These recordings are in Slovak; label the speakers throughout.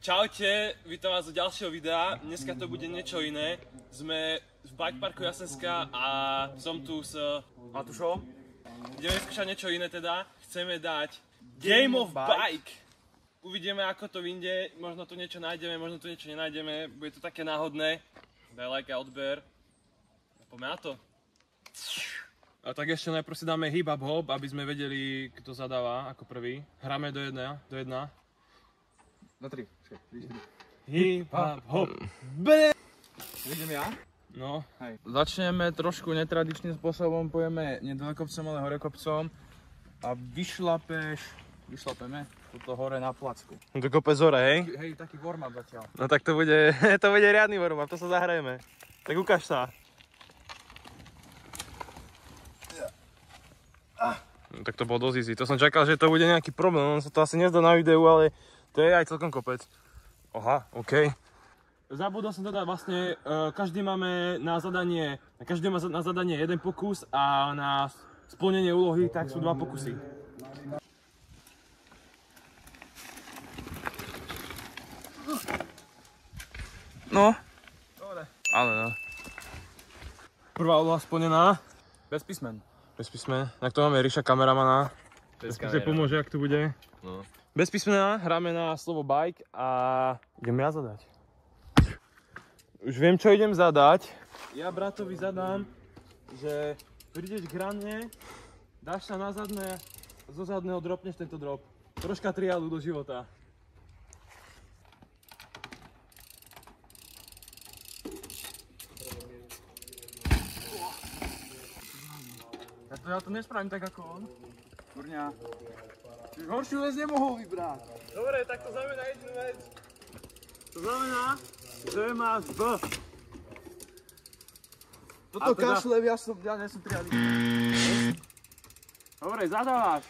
Speaker 1: Čaute, vítam vás do ďalšieho videa. Dneska to bude niečo iné. Sme v bikeparku Jasenská a som tu s Matušom. Ideme skúšať niečo iné teda. Chceme dať Game of Bike. Uvidíme ako to vyjde, možno tu niečo nájdeme, možno tu niečo nenájdeme. Bude to také náhodné. Daj like a odber. Poďme na to. A tak ešte najprv si dáme hip hop, aby sme vedeli, kto zadáva ako prvý. Hráme do jedna.
Speaker 2: Na 3.
Speaker 1: Hip hop.
Speaker 2: Idem ja?
Speaker 1: No.
Speaker 2: Hej. Začneme trošku netradičným spôsobom, pojeme nedolekopcom, ale horekopcom a vyšlapeme toto hore na placku.
Speaker 1: To kopec hore, hej?
Speaker 2: Hej, taký warm-up zatiaľ.
Speaker 1: No tak to bude riadny warm-up, to sa zahrajeme. Tak ukáž sa. No, tak to bolo dosť easy. To som čakal, že to bude nejaký problém, on sa to asi nezdá na videu, ale to je aj celkom kopec. Oha, OK. Zabudol som teda vlastne, každý má na zadanie jeden pokus a na splnenie úlohy tak sú 2 pokusy. No. Dobre. Ale no. Prvá úloha splnená.
Speaker 2: Bez písmen.
Speaker 1: Bez písmen. Tak to máme Ríša kameramana. Bez pomôže, ak to bude. No. Bez písmena hráme na slovo bike a idem ja zadať. Už viem, čo idem zadať. Ja bratovi zadám, že prídeš k rane, dáš sa na zadné, zo zadného dropneš tento drop. Troška triálu do života. Ja to nespravím tak ako on.
Speaker 2: Kurňa. Už horšiu vec nemohol vybrať.
Speaker 1: Dobre, tak to znamená jednu vec. To znamená, že máš B.
Speaker 2: Toto teda... kašle, ja nie som triadný.
Speaker 1: Dobre, zadávaš.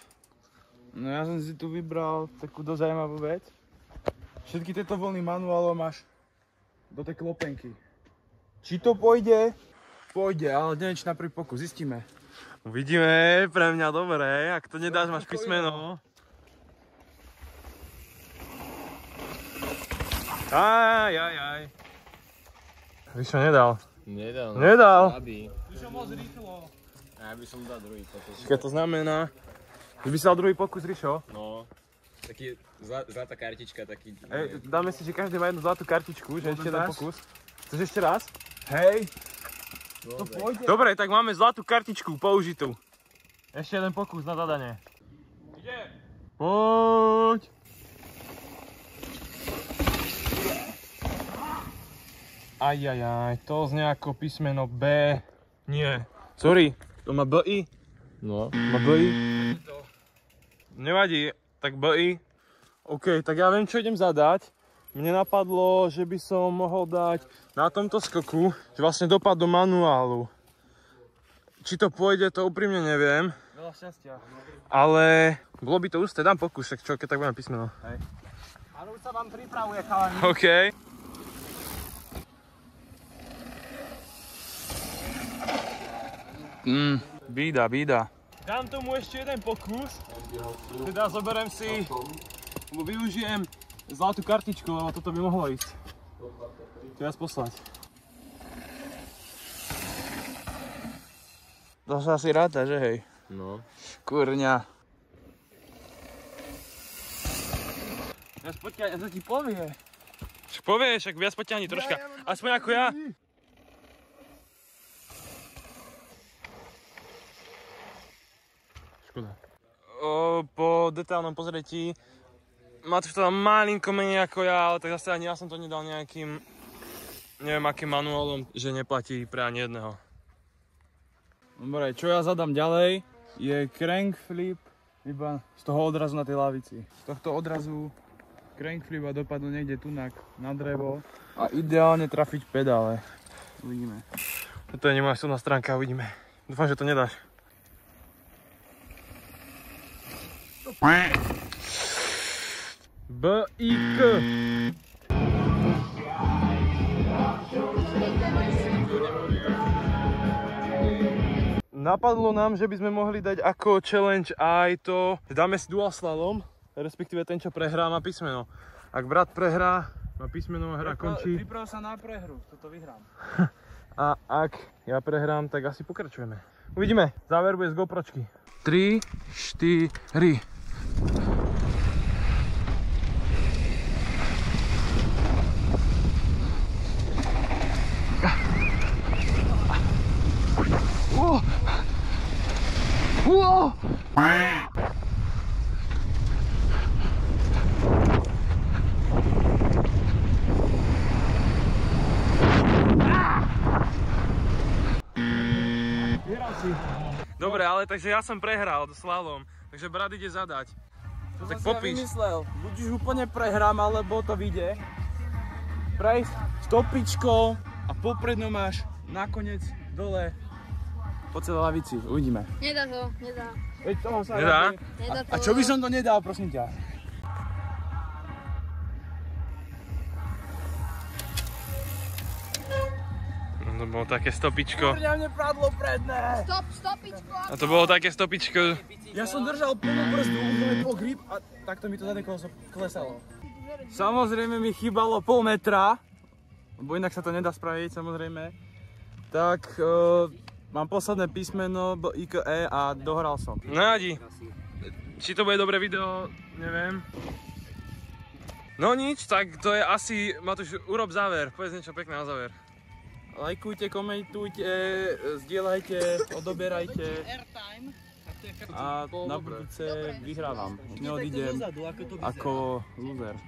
Speaker 2: No ja som si tu vybral takú dosť zaujímavú vec. Všetky tieto vlny manuálom máš do tej klopenky. Či to pôjde? Pôjde, ale neviem, či na prvý pokus, zistíme.
Speaker 1: Uvidíme, pre mňa dobre, ak to nedáš, máš písmeno. Aj. Víš čo, nedal. Nedal. Víš čo, moc rýchlo.
Speaker 3: Ja by som dal druhý pokus.
Speaker 1: Čiže to znamená, že by si dal druhý pokus, Ríšo?
Speaker 3: No, taký zlatá kartička, taký...
Speaker 1: Dáme si, že každý má jednu zlatú kartičku, že ešte jeden pokus. Chceš ešte raz?
Speaker 2: Hej. To pôjde.
Speaker 1: Dobre, tak máme zlatú kartičku použitú. Ešte jeden pokus na zadanie. Ide. Poď. Ajajaj, to znie ako písmeno B. Nie. Sorry, to má BI.
Speaker 3: No.
Speaker 1: Má BI. Nevadí, tak BI. OK, tak ja viem, čo idem zadať. Mne napadlo, že by som mohol dať na tomto skoku, že vlastne dopad do manuálu. Či to pôjde, to úprimne neviem.
Speaker 2: Veľa šťastia.
Speaker 1: Ale bolo by to ústé, dám pokus, tak čo, keď tak budem písmeno.
Speaker 2: Hej. Ale už sa vám pripravuje, chalani.
Speaker 1: OK. Bída. Dám tomu ešte jeden pokus. Teda zoberiem si, lebo využijem zlatú kartičku, lebo toto by mohlo ísť. Teraz poslať. To sa asi ráta, že hej?
Speaker 3: No.
Speaker 1: Kurňa. Viac poťahni, to ti povie. Však povie, však viac poťahni troška. Aspoň ako ja. Škoda. Po detailnom pozretí Matúš to dal malinko menej ako ja, ale tak zase ani ja som to nedal nejakým, neviem akým manuálom, že neplatí pre ani jedného.
Speaker 2: Dobre, čo ja zadám ďalej je crank flip iba z toho odrazu na tej lavici. Z tohto odrazu crank flip a dopadnú niekde tunak na drevo a ideálne trafiť pedále. Uvidíme.
Speaker 1: Toto je nemoja silná stránka, uvidíme. Dúfam, že to nedáš. BIK. Napadlo nám, že by sme mohli dať ako challenge aj to, dáme si dual slalom, respektíve ten, čo prehrá, má písmeno.
Speaker 4: Ak brat prehrá, má písmeno, hra končí.
Speaker 2: Priprav sa na prehru, toto vyhrám.
Speaker 4: A ak ja prehrám, tak asi pokračujeme. Uvidíme. Záver bude z GoPročky. 3, 4.
Speaker 1: Dobre, ale takže ja som prehral slalom, takže brat ide zadať. Tak popíš.
Speaker 2: Vymyslel, buď už úplne prehrám, alebo to vyjde. Prejsť stopičkou a popredno máš nakoniec dole po celej lavici. Uvidíme.
Speaker 5: Nedá to, nedá.
Speaker 2: Veď toho sa
Speaker 1: Nedá?
Speaker 2: radí.
Speaker 5: Nedá to.
Speaker 2: A čo by som to nedal, prosím ťa?
Speaker 1: To bolo také stopičko.
Speaker 2: Mňa mne padlo predné.
Speaker 5: Stop, stopičko.
Speaker 1: A to bolo také stopičko.
Speaker 2: Ja som držal plnú brzdu, už bol grip a takto mi to zadné koleso klesalo. Samozrejme mi chýbalo pol metra, lebo inak sa to nedá spraviť, samozrejme. Tak mám posledné písmeno IKE a dohral som.
Speaker 1: No Adi, či to bude dobré video, neviem. No nič, tak to je asi, Matúš, urob záver, povedz niečo pekné na záver.
Speaker 2: Lajkujte, komentujte, zdieľajte, odoberajte a na budúce vyhrávam. Neodídem ako loser.